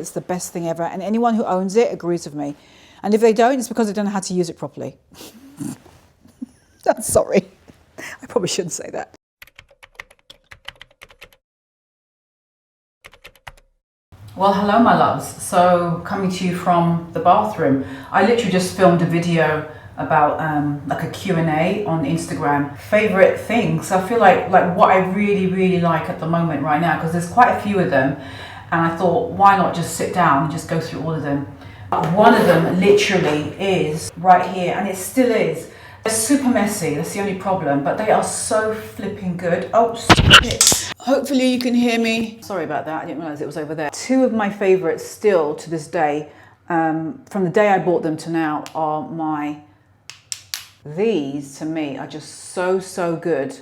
It's the best thing ever, and anyone who owns it agrees with me. And if they don't, it's because they don't know how to use it properly. Sorry, I probably shouldn't say that. Well, hello my loves. So coming to you from the bathroom. I literally just filmed a video about like a Q&A on Instagram. Favorite things. I feel like what I really like at the moment right now, because there's quite a few of them, and I thought, why not just sit down and just go through all of them. One of them literally is right here, and it still is. They're super messy, that's the only problem, but they are so flipping good. Oh, shit. Hopefully you can hear me. Sorry about that, I didn't realize it was over there. Two of my favorites still to this day, from the day I bought them to now, are these to me are just so good.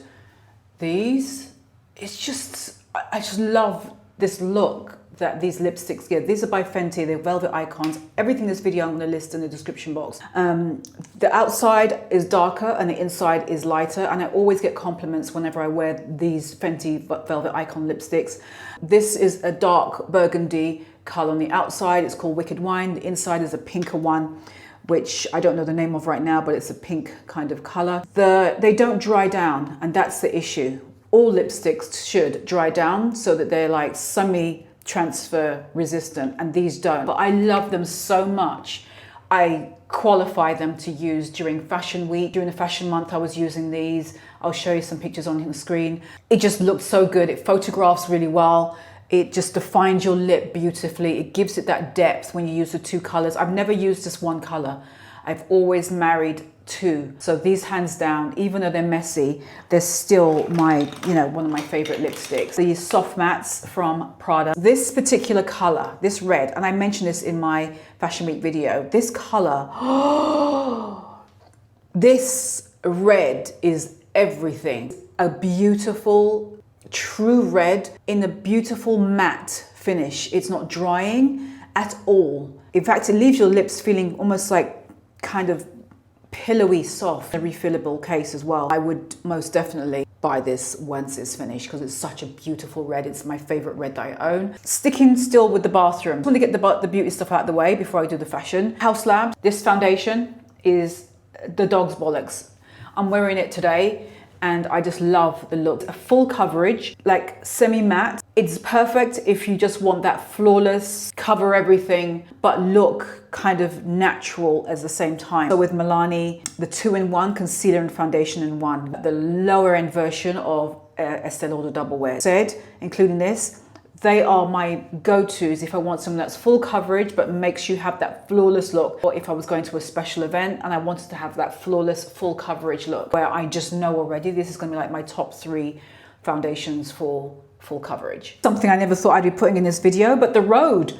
These, it's just, I just love this look that these lipsticks give. These are by Fenty, they're velvet icons. Everything in this video I'm going to list in the description box. The outside is darker and the inside is lighter, and I always get compliments whenever I wear these Fenty velvet icon lipsticks. This is a dark burgundy color on the outside. It's called Wicked Wine. The inside is a pinker one, which I don't know the name of right now, but it's a pink kind of color. They don't dry down, and that's the issue. All lipsticks should dry down so that they're like semi-transfer resistant, and these don't. But I love them so much. I qualify them to use during fashion week. During the fashion month, I was using these. I'll show you some pictures on the screen. It just looks so good. It photographs really well. It just defines your lip beautifully. It gives it that depth when you use the two colors. I've never used just one color. I've always married two. So these, hands down, even though they're messy, they're still my, one of my favorite lipsticks. These soft mattes from Prada. This particular color, this red, and I mentioned this in my Fashion Week video, this color, this red is everything. A beautiful, true red in a beautiful matte finish. It's not drying at all. In fact, it leaves your lips feeling almost like kind of pillowy soft. A refillable case as well. I would most definitely buy this once it's finished because it's such a beautiful red. It's my favorite red that I own. Sticking still with the bathroom, I want to get the beauty stuff out of the way before I do the fashion. House Labs, this foundation is the dog's bollocks. I'm wearing it today and I just love the look. A full coverage, like semi-matte. It's perfect if you just want that flawless, cover everything, but look kind of natural at the same time. So with Milani, the 2-in-1 concealer and foundation in one. The lower end version of Estee Lauder Double Wear. Including this, they are my go-tos if I want something that's full coverage but makes you have that flawless look, or if I was going to a special event and I wanted to have that flawless full coverage look where I just know already this is going to be like my top 3 foundations for full coverage. Something I never thought I'd be putting in this video, but the Rhode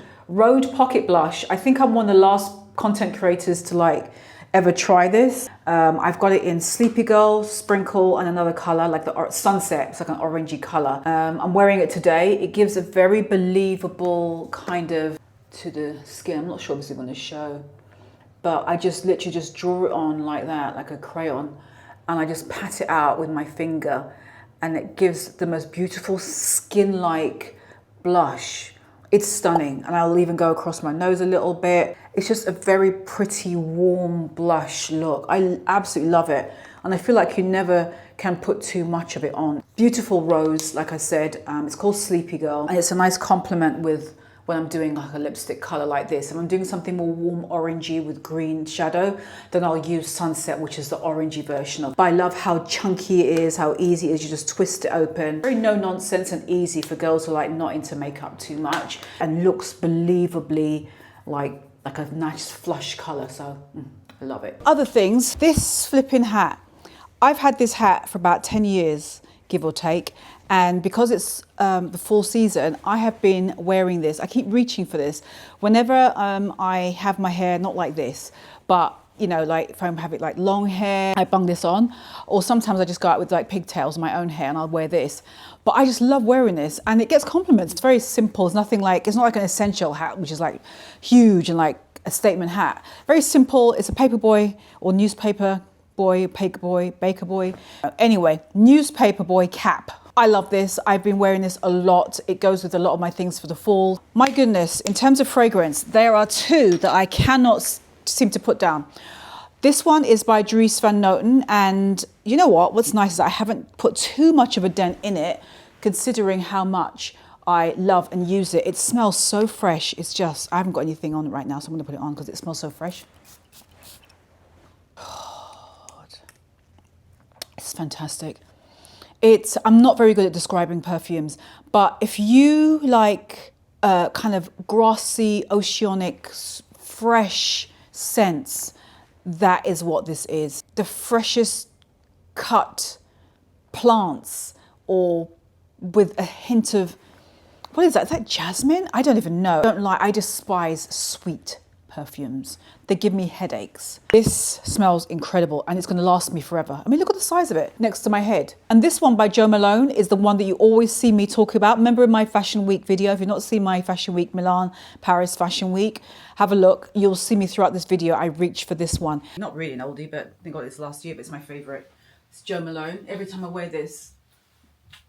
Pocket Blush. I think I'm one of the last content creators to ever try this. I've got it in Sleepy Girl, Sprinkle, and another color like the Sunset. It's like an orangey color. I'm wearing it today. It gives a very believable kind of to the skin. I'm not sure if this is going to show, but I just literally just draw it on like that, like a crayon, and I just pat it out with my finger, and it gives the most beautiful skin-like blush. It's stunning, and I'll even go across my nose a little bit. It's just a very pretty, warm blush look. I absolutely love it, and I feel like you never can put too much of it on. Beautiful rose, like I said. It's called Sleepy Girl, and it's a nice complement with when I'm doing like a lipstick color like this. If I'm doing something more warm orangey with green shadow, then I'll use Sunset, which is the orangey version of it. But I love how chunky it is, how easy it is. You just twist it open. Very no nonsense and easy for girls who are not into makeup too much, and looks believably like a nice flush color. So I love it. Other things, this flipping hat. I've had this hat for about 10 years, give or take. And because it's the fall season, I have been wearing this. I keep reaching for this. Whenever I have my hair, not like this, but like if I'm having like long hair, I bung this on. Or sometimes I just go out with like pigtails, my own hair, and I'll wear this. But I just love wearing this, and it gets compliments. It's very simple. It's nothing like, it's not like an essential hat, which is like huge and like a statement hat. Very simple. It's a paperboy or newspaper boy, baker boy. Anyway, newspaper boy cap. I love this. I've been wearing this a lot. It goes with a lot of my things for the fall. My goodness, in terms of fragrance, there are two that I cannot seem to put down. This one is by Dries Van Noten, and you know what? What's nice is I haven't put too much of a dent in it, considering how much I love and use it. It smells so fresh. It's just, I haven't got anything on it right now, so I'm gonna put it on because it smells so fresh. God. It's fantastic. I'm not very good at describing perfumes, but if you like kind of grassy, oceanic, fresh scents, that is what this is. The freshest cut plants, or with a hint of, what is that? Is that jasmine? I don't even know. I despise sweet perfumes. They give me headaches. This smells incredible and it's going to last me forever. I mean, look at the size of it next to my head. And this one by Jo Malone is the one that you always see me talk about. Remember in my Fashion Week video, if you've not seen my Fashion Week Milan, Paris Fashion Week, have a look. You'll see me throughout this video. I reach for this one. Not really an oldie, but I think I got this last year, but it's my favorite. It's Jo Malone. Every time I wear this,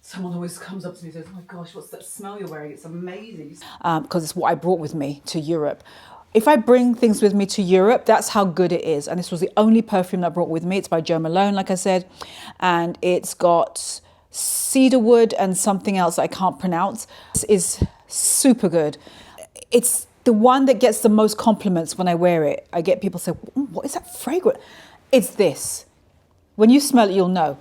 someone always comes up to me and says, oh my gosh, what's that smell you're wearing? It's amazing. Because it's what I brought with me to Europe. If I bring things with me to Europe, that's how good it is. And this was the only perfume that I brought with me. It's by Jo Malone, like I said. And it's got cedarwood and something else that I can't pronounce. This is super good. It's the one that gets the most compliments when I wear it. I get people say, what is that fragrance? It's this. When you smell it, you'll know.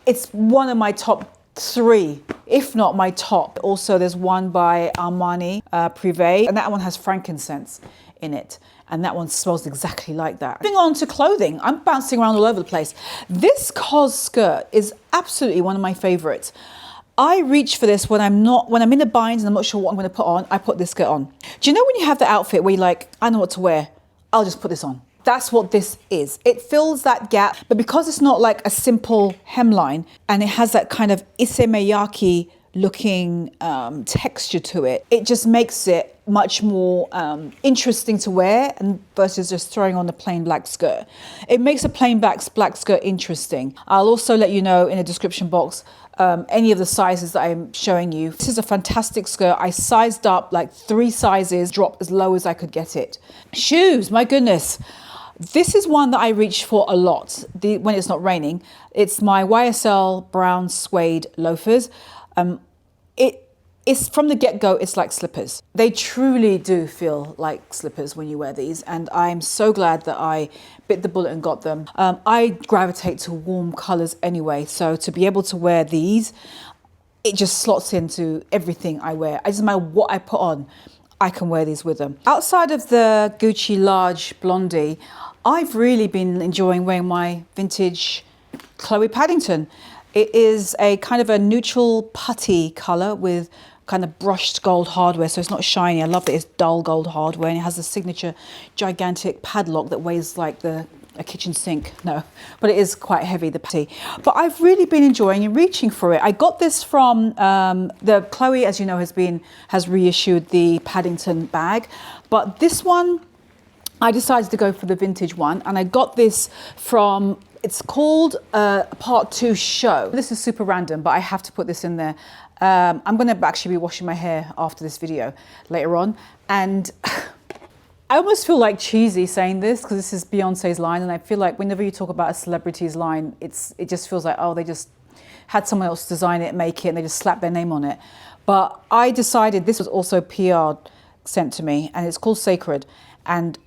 It's one of my top 3, if not my top. Also, there's one by Armani Privé, and that one has frankincense in it, and that one smells exactly like that. Moving on to clothing, I'm bouncing around all over the place. This COS skirt is absolutely one of my favorites. I reach for this when I'm in a bind and I'm not sure what I'm going to put on. I put this skirt on. Do you know when you have the outfit where you're like, I know what to wear, I'll just put this on? That's what this is. It fills that gap, but because it's not like a simple hemline and it has that kind of isemeyaki looking texture to it, it just makes it much more interesting to wear and versus just throwing on a plain black skirt. It makes a plain black skirt interesting. I'll also let you know in the description box any of the sizes that I'm showing you. This is a fantastic skirt. I sized up like 3 sizes, dropped as low as I could get it. Shoes, my goodness. This is one that I reach for a lot when it's not raining. It's my YSL brown suede loafers. It's from the get-go, it's like slippers. They truly do feel like slippers when you wear these, and I'm so glad that I bit the bullet and got them. I gravitate to warm colors anyway, so to be able to wear these, it just slots into everything I wear. It doesn't matter what I put on, I can wear these with them. Outside of the Gucci large blondie, I've really been enjoying wearing my vintage Chloe Paddington. It is a kind of a neutral putty color with kind of brushed gold hardware, so it's not shiny. I love that it's dull gold hardware, and it has a signature gigantic padlock that weighs like a kitchen sink. No, but it is quite heavy, the putty. But I've really been enjoying and reaching for it. I got this from the Chloe, as you know, has reissued the Paddington bag, but this one, I decided to go for the vintage one, and I got this from, it's called Part 2 Show. This is super random, but I have to put this in there. I'm going to actually be washing my hair after this video later on, and I almost feel like cheesy saying this because this is Beyonce's line, and I feel like whenever you talk about a celebrity's line, it just feels like, oh, they just had someone else design it, make it, and they just slap their name on it. But I decided this was also PR sent to me, and it's called Sacred, and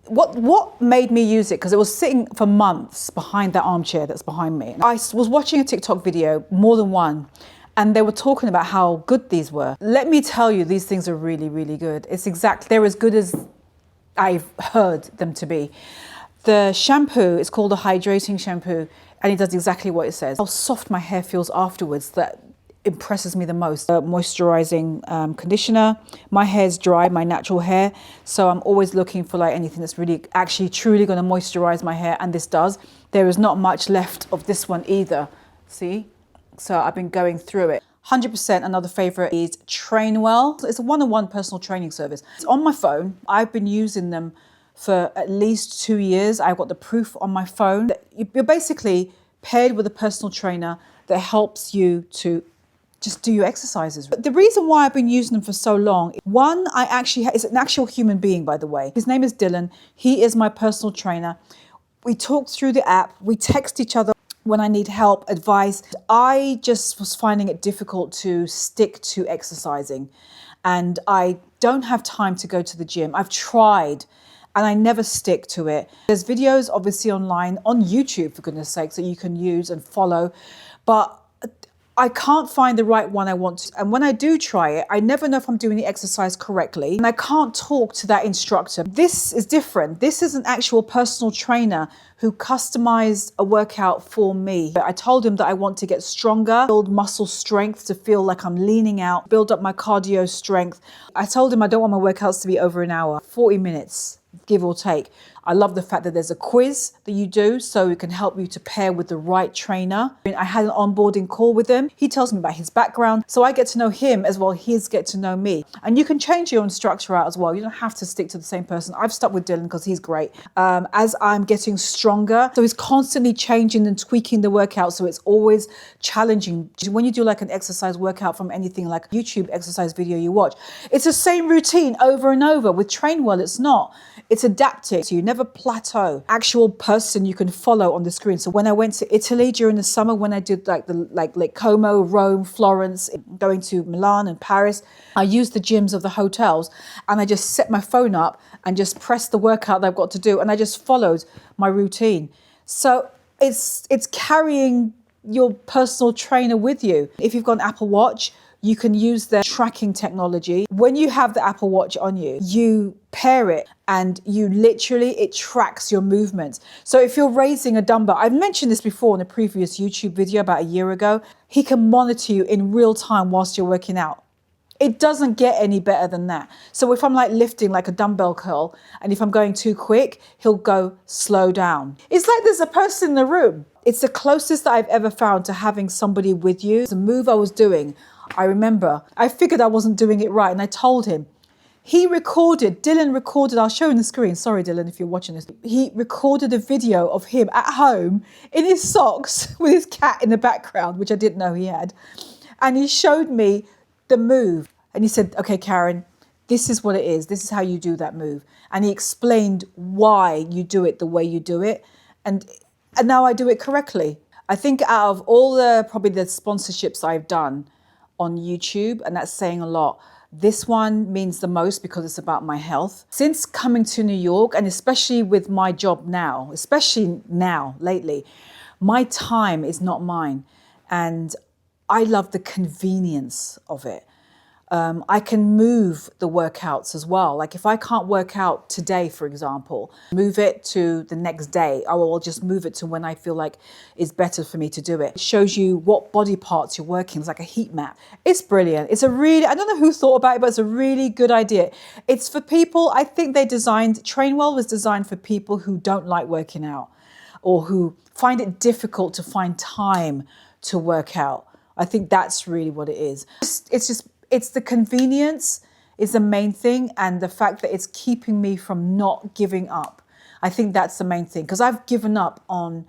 what made me use it, because it was sitting for months behind that armchair that's behind me. I was watching a TikTok video, more than one, and they were talking about how good these were. Let me tell you, these things are really, really good. They're as good as I've heard them to be. The shampoo is called a hydrating shampoo, and it does exactly what it says. How soft my hair feels afterwards, that impresses me the most. Moisturizing conditioner. My hair's dry, my natural hair, so I'm always looking for like anything that's really actually truly going to moisturize my hair, and this does. There is not much left of this one either, see? So I've been going through it. 100% another favorite is TrainWell. It's a one-on-one personal training service. It's on my phone. I've been using them for at least 2 years. I've got the proof on my phone. You're basically paired with a personal trainer that helps you to just do your exercises. But the reason why I've been using them for so long, one, is an actual human being, by the way. His name is Dylan. He is my personal trainer. We talk through the app. We text each other when I need help, advice. I just was finding it difficult to stick to exercising, and I don't have time to go to the gym. I've tried and I never stick to it. There's videos obviously online, on YouTube for goodness sakes, that you can use and follow, but I can't find the right one I want to. And when I do try it, I never know if I'm doing the exercise correctly. And I can't talk to that instructor. This is different. This is an actual personal trainer who customized a workout for me. I told him that I want to get stronger, build muscle strength to feel like I'm leaning out, build up my cardio strength. I told him I don't want my workouts to be over an hour, 40 minutes. Give or take. I love the fact that there's a quiz that you do so it can help you to pair with the right trainer. I had an onboarding call with him. He tells me about his background, so I get to know him as well. He's get to know me. And you can change your instructor out as well. You don't have to stick to the same person. I've stuck with Dylan because he's great. As I'm getting stronger, so he's constantly changing and tweaking the workout, so it's always challenging. When you do like an exercise workout from anything like a YouTube exercise video you watch, it's the same routine over and over. With TrainWell, it's not. It's adaptive, so you never plateau. Actual person you can follow on the screen. So when I went to Italy during the summer, when I did like Lake Como, Rome, Florence, going to Milan and Paris, I used the gyms of the hotels and I just set my phone up and just pressed the workout that I've got to do, and I just followed my routine. So it's carrying your personal trainer with you. If you've got an Apple Watch, you can use their tracking technology. When you have the Apple Watch on you, you pair it and it tracks your movements. So if you're raising a dumbbell, I've mentioned this before in a previous YouTube video about a year ago, he can monitor you in real time whilst you're working out. It doesn't get any better than that. So if I'm like lifting like a dumbbell curl, and if I'm going too quick, he'll go slow down. It's like there's a person in the room. It's the closest that I've ever found to having somebody with you. The move I was doing, I remember, I figured I wasn't doing it right, and I told him. Dylan recorded, I'll show you on the screen, sorry Dylan if you're watching this. He recorded a video of him at home in his socks with his cat in the background, which I didn't know he had. And he showed me the move. And he said, okay, Karen, this is what it is. This is how you do that move. And he explained why you do it the way you do it. And now I do it correctly. I think out of all probably the sponsorships I've done on YouTube, and that's saying a lot, this one means the most because it's about my health. Since coming to New York, and especially with my job now, especially now, lately, my time is not mine. And I love the convenience of it. I can move the workouts as well. Like if I can't work out today, for example, move it to the next day. I will just move it to when I feel like it's better for me to do it. It shows you what body parts you're working. It's like a heat map. It's brilliant. It's I don't know who thought about it, but it's a really good idea. It's for people, I think TrainWell was designed for people who don't like working out or who find it difficult to find time to work out. I think that's really what it is. It's the convenience is the main thing, and the fact that it's keeping me from not giving up. I think that's the main thing, because I've given up on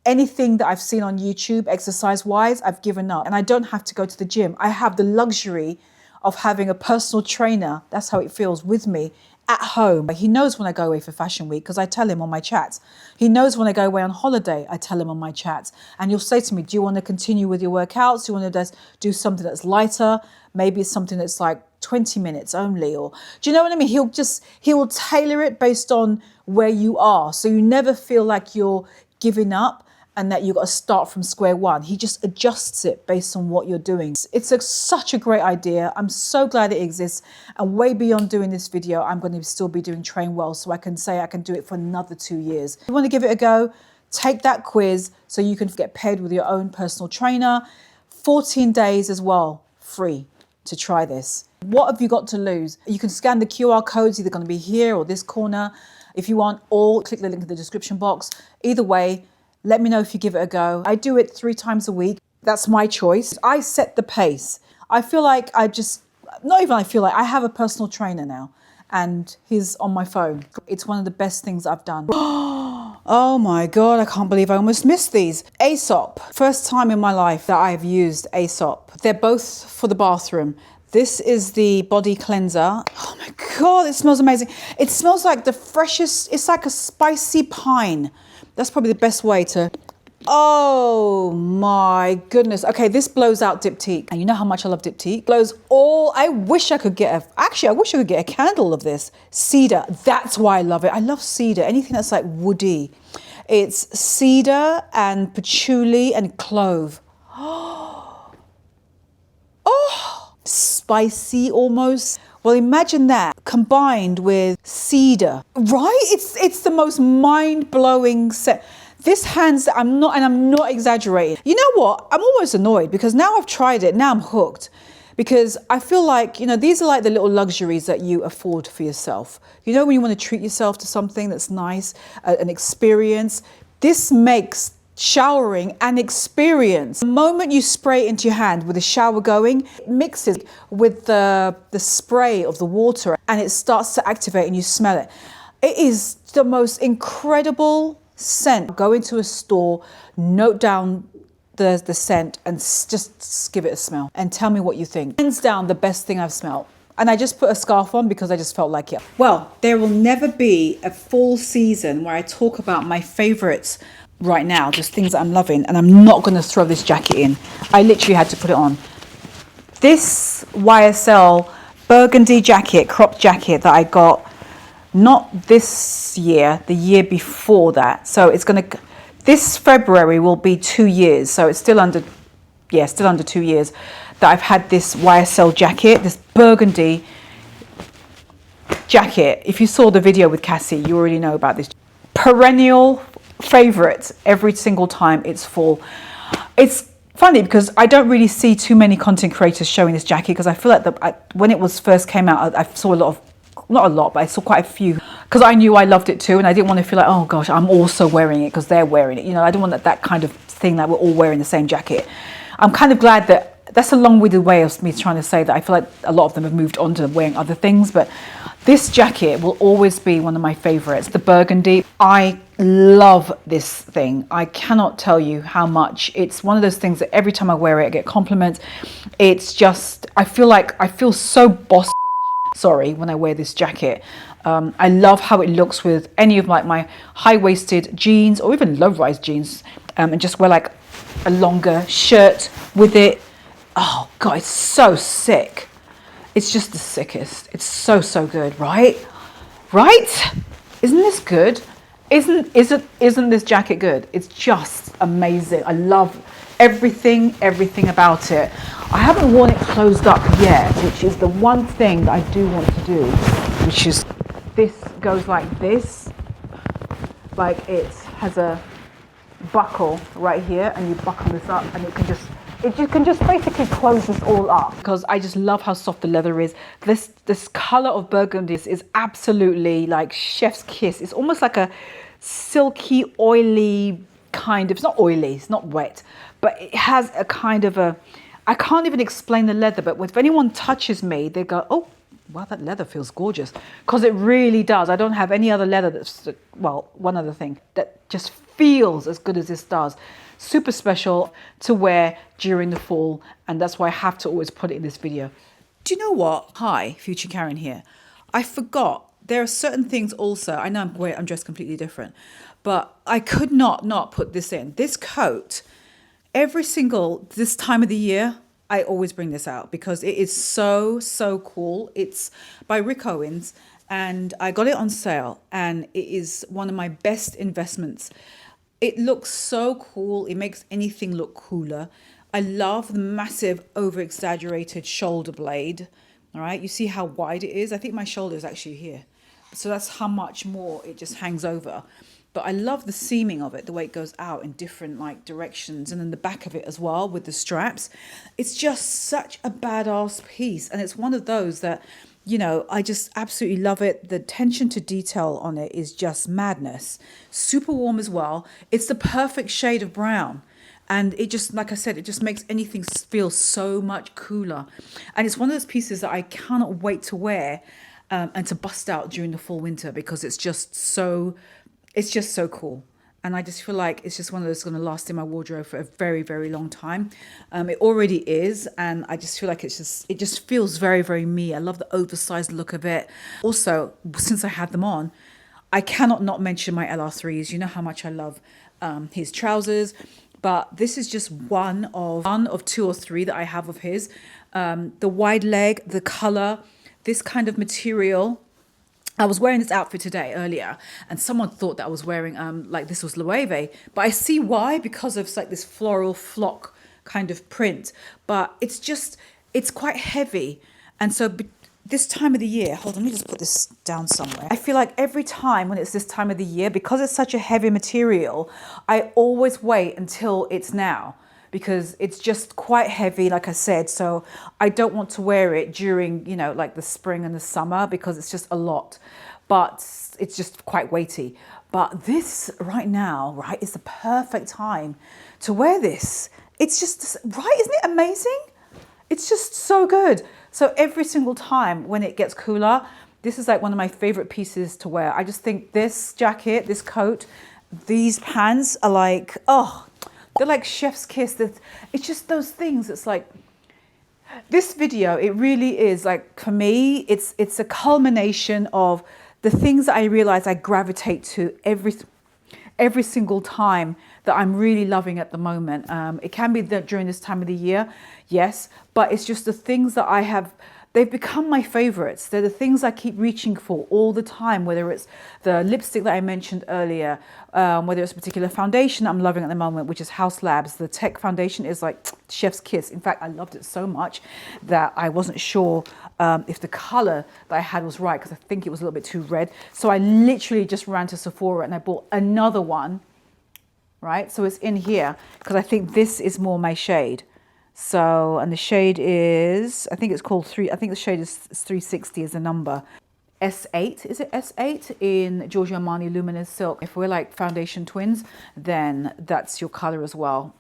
anything that I've seen on YouTube exercise-wise. I've given up, and I don't have to go to the gym. I have the luxury of having a personal trainer, that's how it feels, with me at home. He knows when I go away for Fashion Week because I tell him on my chats. He knows when I go away on holiday, I tell him on my chats. And he'll say to me, do you want to continue with your workouts? Do you want to just do something that's lighter? Maybe it's something that's like 20 minutes only, or do you know what I mean? He will tailor it based on where you are. So you never feel like you're giving up and that you've got to start from square one. He just adjusts it based on what you're doing. It's such a great idea. I'm so glad it exists. And way beyond doing this video, I'm going to still be doing TrainWell, so I can say I can do it for another 2 years. If you want to give it a go, take that quiz so you can get paired with your own personal trainer. 14 days as well, free to try this. What have you got to lose? You can scan the QR codes, either going to be here or this corner. If you want, or click the link in the description box. Either way, let me know if you give it a go. I do it 3 times a week. That's my choice. I set the pace. I feel like I have a personal trainer now, and he's on my phone. It's one of the best things I've done. Oh my God, I can't believe I almost missed these. Aesop, first time in my life that I've used Aesop. They're both for the bathroom. This is the body cleanser. Oh my God, it smells amazing. It smells like the freshest, it's like a spicy pine. That's probably the best way to, oh my goodness. Okay, this blows out Diptyque. And you know how much I love Diptyque. Blows all, I wish I could get a candle of this. Cedar, that's why I love it. I love cedar, anything that's like woody. It's cedar and patchouli and clove. Oh, spicy almost. Well, imagine that combined with cedar, right? It's the most mind-blowing set. This hands, I'm not exaggerating. You know what? I'm almost annoyed because now I've tried it. Now I'm hooked because I feel like, you know, these are like the little luxuries that you afford for yourself. You know, when you want to treat yourself to something that's nice, an experience, this makes showering an experience. The moment you spray it into your hand with the shower going, it mixes with the spray of the water and it starts to activate and you smell it. It is the most incredible scent. Go into a store, note down the scent and just give it a smell and tell me what you think. Hands down the best thing I've smelled. And I just put a scarf on because I just felt like it. Well, there will never be a fall season where I talk about my favorites right now, just things that I'm loving, and I'm not going to throw this jacket in. I literally had to put it on. This YSL burgundy jacket, crop jacket that I got not this year, the year before that. So it's going to, this February will be 2 years. So it's still under 2 years that I've had this YSL jacket, this burgundy jacket. If you saw the video with Cassie, you already know about this. Perennial favorite every single time it's fall. It's funny because I don't really see too many content creators showing this jacket because I feel like when it was first came out, I saw a lot of, not a lot, but I saw quite a few because I knew I loved it too, and I didn't want to feel like, oh gosh, I'm also wearing it because they're wearing it. You know, I don't want that kind of thing that we're all wearing the same jacket. I'm kind of glad that's a long-winded way of me trying to say that I feel like a lot of them have moved on to wearing other things, but this jacket will always be one of my favorites, the burgundy. I love this thing. I cannot tell you how much. It's one of those things that every time I wear it, I get compliments. It's just, I feel so boss, sorry, when I wear this jacket. I love how it looks with any of my high-waisted jeans or even low-rise jeans, and just wear like a longer shirt with it. Oh God, it's so sick. It's just the sickest. It's so good, right? Right? Isn't this good? Isn't this jacket good? It's just amazing. I love everything about it. I haven't worn it closed up yet, which is the one thing that I do want to do, which is this goes like this. Like it has a buckle right here, and you buckle this up and you can just basically close this all up because I just love how soft the leather is. This color of burgundy is absolutely like chef's kiss. It's almost like a silky, oily kind of, it's not oily, it's not wet, but it has a kind of a, I can't even explain the leather, but if anyone touches me, they go, oh, wow, that leather feels gorgeous, because it really does. I don't have any other leather that's, well, one other thing that just feels as good as this does. Super special to wear during the fall, and that's why I have to always put it in this video. Do you know what? Hi, Future Karen here. I forgot. There are certain things also, I know I'm dressed completely different, but I could not put this in. This coat, this time of the year, I always bring this out because it is so cool. It's by Rick Owens and I got it on sale and it is one of my best investments. It looks so cool. It makes anything look cooler. I love the massive over-exaggerated shoulder blade. All right, you see how wide it is? I think my shoulder is actually here. So that's how much more it just hangs over. But I love the seaming of it, the way it goes out in different like directions, and then the back of it as well with the straps. It's just such a badass piece. And it's one of those that, you know, I just absolutely love it. The attention to detail on it is just madness. Super warm as well. It's the perfect shade of brown. And it just, like I said, it just makes anything feel so much cooler. And it's one of those pieces that I cannot wait to wear and to bust out during the fall winter because it's just so cool. And I just feel like it's just one of those going to last in my wardrobe for a very, very long time. It already is. And I just feel like it just feels very, very me. I love the oversized look of it. Also, since I had them on, I cannot not mention my LR3s. You know how much I love his trousers. But this is just one of two or three that I have of his. The wide leg, the color, this kind of material. I was wearing this outfit today earlier, and someone thought that I was wearing like this was Loewe, but I see why, because of like this floral flock kind of print. But it's quite heavy, and so this time of the year, hold on, let me just put this down somewhere. I feel like every time when it's this time of the year, because it's such a heavy material, I always wait until it's now, because it's just quite heavy, like I said. So I don't want to wear it during, you know, like the spring and the summer, because it's just a lot, but it's just quite weighty. But this right now, right, is the perfect time to wear this. It's just, right, isn't it amazing? It's just so good. So every single time when it gets cooler, this is like one of my favorite pieces to wear. I just think this jacket, this coat, these pants are like, oh, they're like chef's kiss. It's just those things. It's like this video, it really is like, for me, it's a culmination of the things that I realize I gravitate to every single time that I'm really loving at the moment. It can be that during this time of the year, yes, but it's just the things that I have, they've become my favorites. They're the things I keep reaching for all the time, whether it's the lipstick that I mentioned earlier, whether it's a particular foundation I'm loving at the moment, which is House Labs. The Tech foundation is like chef's kiss. In fact, I loved it so much that I wasn't sure if the color that I had was right, because I think it was a little bit too red. So I literally just ran to Sephora and I bought another one, right? So it's in here because I think this is more my shade. So, and the shade is, I think it's called I think the shade is 360 is the number. S8, is it S8 in Giorgio Armani Luminous Silk? If we're like foundation twins, then that's your color as well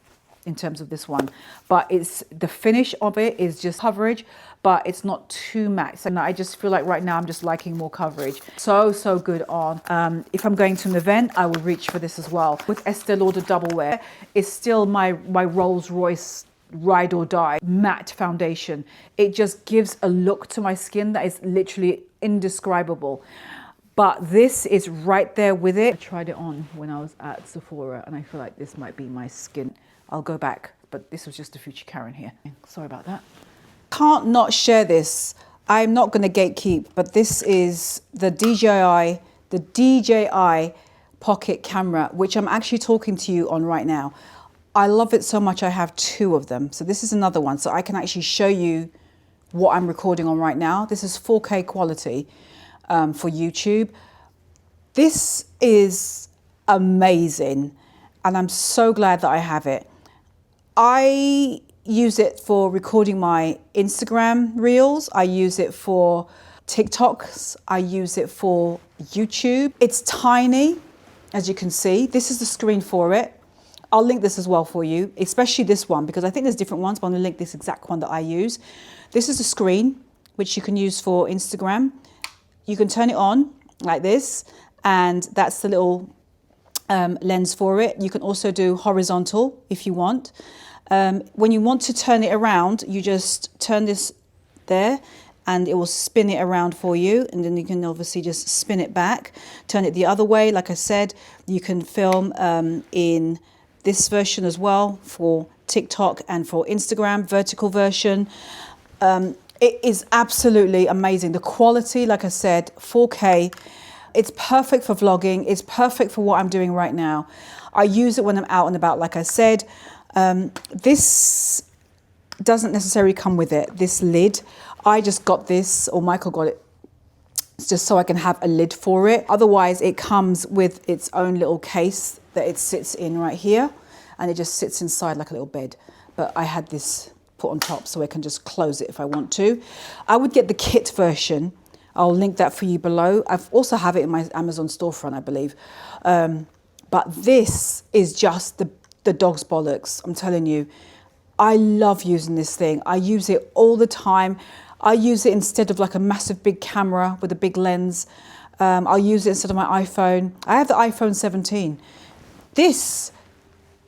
in terms of this one. But it's, the finish of it is just coverage, but it's not too matte. And I just feel like right now I'm just liking more coverage. So good on. If I'm going to an event, I will reach for this as well. With Estee Lauder Double Wear, it's still my Rolls Royce ride or die matte foundation. It just gives a look to my skin that is literally indescribable. But this is right there with it. I tried it on when I was at Sephora and I feel like this might be my skin. I'll go back, but this was just a future Karen here. Sorry about that. Can't not share this. I'm not going to gatekeep, but this is the DJI pocket camera, which I'm actually talking to you on right now. I love it so much, I have two of them. So this is another one. So I can actually show you what I'm recording on right now. This is 4K quality for YouTube. This is amazing. And I'm so glad that I have it. I use it for recording my Instagram reels. I use it for TikToks. I use it for YouTube. It's tiny, as you can see. This is the screen for it. I'll link this as well for you, especially this one, because I think there's different ones, but I'm gonna link this exact one that I use. This is a screen, which you can use for Instagram. You can turn it on like this, and that's the little lens for it. You can also do horizontal if you want. When you want to turn it around, you just turn this there, and it will spin it around for you. And then you can obviously just spin it back, turn it the other way. Like I said, you can film in this version as well for TikTok and for Instagram, vertical version. It is absolutely amazing. The quality, like I said, 4K. It's perfect for vlogging. It's perfect for what I'm doing right now. I use it when I'm out and about, like I said. This doesn't necessarily come with it, this lid. I just got this, or Michael got it, just so I can have a lid for it. Otherwise, it comes with its own little case that it sits in right here, and it just sits inside like a little bed. But I had this put on top so I can just close it if I want to. I would get the kit version. I'll link that for you below. I've also have it in my Amazon storefront, I believe. But this is just the dog's bollocks, I'm telling you. I love using this thing. I use it all the time. I use it instead of like a massive big camera with a big lens. I'll use it instead of my iPhone. I have the iPhone 17. This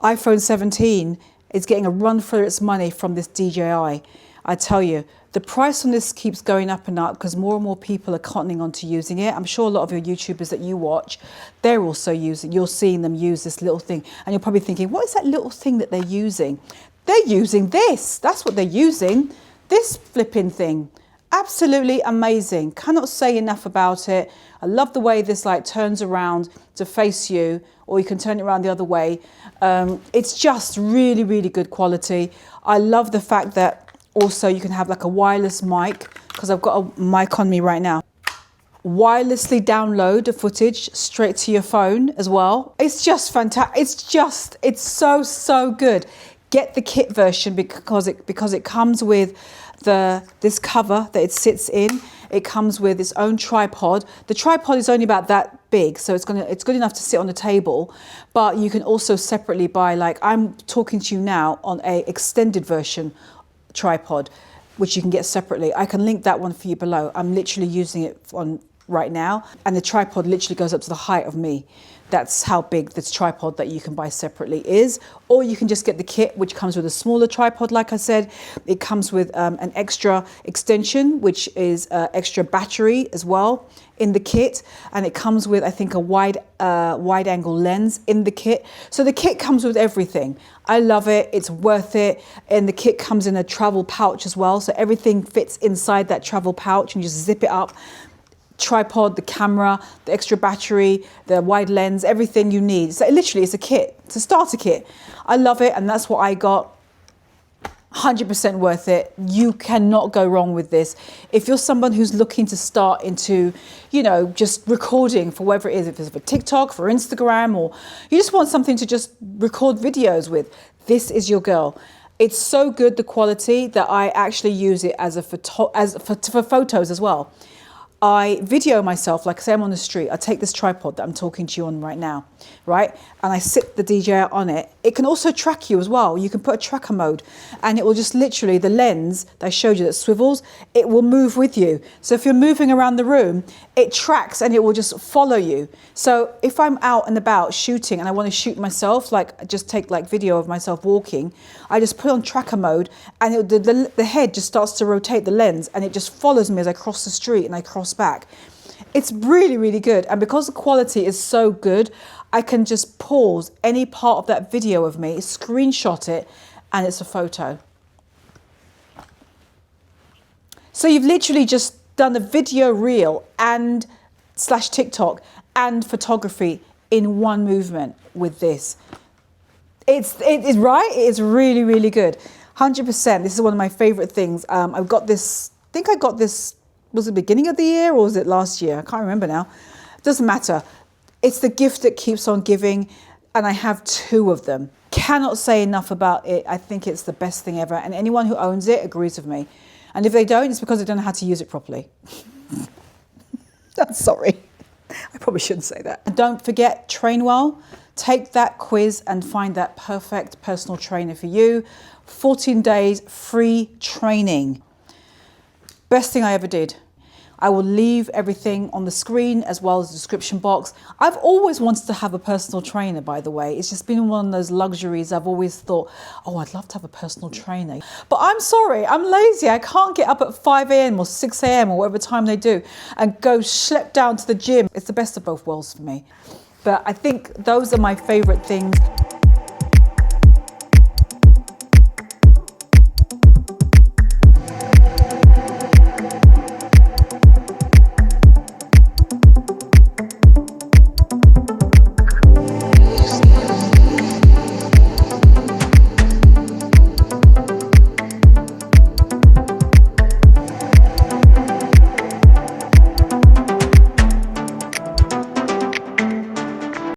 iPhone 17 is getting a run for its money from this DJI. I tell you, the price on this keeps going up and up because more and more people are cottoning on to using it. I'm sure a lot of your YouTubers that you watch, they're also using, you're seeing them use this little thing. And you're probably thinking, what is that little thing that they're using? They're using this. That's what they're using. This flipping thing. Absolutely amazing. Cannot say enough about it. I love the way this like turns around to face you, or you can turn it around the other way. It's just really, really good quality. I love the fact that also you can have like a wireless mic, because I've got a mic on me right now. Wirelessly download the footage straight to your phone as well. It's just fantastic. It's so good. Get the kit version because it comes with this cover that it sits in. It comes with its own tripod. The tripod is only about that big, so it's good enough to sit on the table, but you can also separately buy, like I'm talking to you now on a extended version tripod, which you can get separately. I can link that one for you below. I'm literally using it on right now, and the tripod literally goes up to the height of me. That's how big this tripod that you can buy separately is. Or you can just get the kit, which comes with a smaller tripod. Like I said, it comes with an extra extension, which is extra battery as well in the kit. And it comes with, I think, a wide angle lens in the kit. So the kit comes with everything. I love it. It's worth it. And the kit comes in a travel pouch as well. So everything fits inside that travel pouch and you just zip it up. Tripod, the camera, the extra battery, the wide lens, everything you need. So literally it's a kit, it's a starter kit. I love it, and that's what I got. 100% worth it. You cannot go wrong with this. If you're someone who's looking to start into, you know, just recording for whatever it is, if it's for TikTok, for Instagram, or you just want something to just record videos with, this is your girl. It's so good, the quality, that I actually use it as for photos as well. I video myself, like I say I'm on the street, I take this tripod that I'm talking to you on right now, right? And I sit the DJI on it. It can also track you as well. You can put a tracker mode and it will just literally, the lens that I showed you that swivels, it will move with you. So if you're moving around the room, it tracks and it will just follow you. So if I'm out and about shooting and I want to shoot myself, like just take like video of myself walking, I just put on tracker mode and the head just starts to rotate the lens and it just follows me as I cross the street and I cross back. It's really, really good. And because the quality is so good, I can just pause any part of that video of me, screenshot it, and it's a photo. So you've literally just done a video reel and / TikTok and photography in one movement with this. It is right. It is really, really good. 100%. This is one of my favorite things. I've got this, I think I got this, was it the beginning of the year or was it last year? I can't remember now. It doesn't matter. It's the gift that keeps on giving. And I have 2 of them. Cannot say enough about it. I think it's the best thing ever. And anyone who owns it agrees with me. And if they don't, it's because they don't know how to use it properly. I'm sorry. I probably shouldn't say that. And don't forget TrainWell. Take that quiz and find that perfect personal trainer for you. 14 days free training. Best thing I ever did. I will leave everything on the screen as well as the description box. I've always wanted to have a personal trainer, by the way. It's just been one of those luxuries. I've always thought, oh, I'd love to have a personal trainer. But I'm sorry, I'm lazy. I can't get up at 5 a.m. or 6 a.m. or whatever time they do and go schlep down to the gym. It's the best of both worlds for me. But I think those are my favorite things.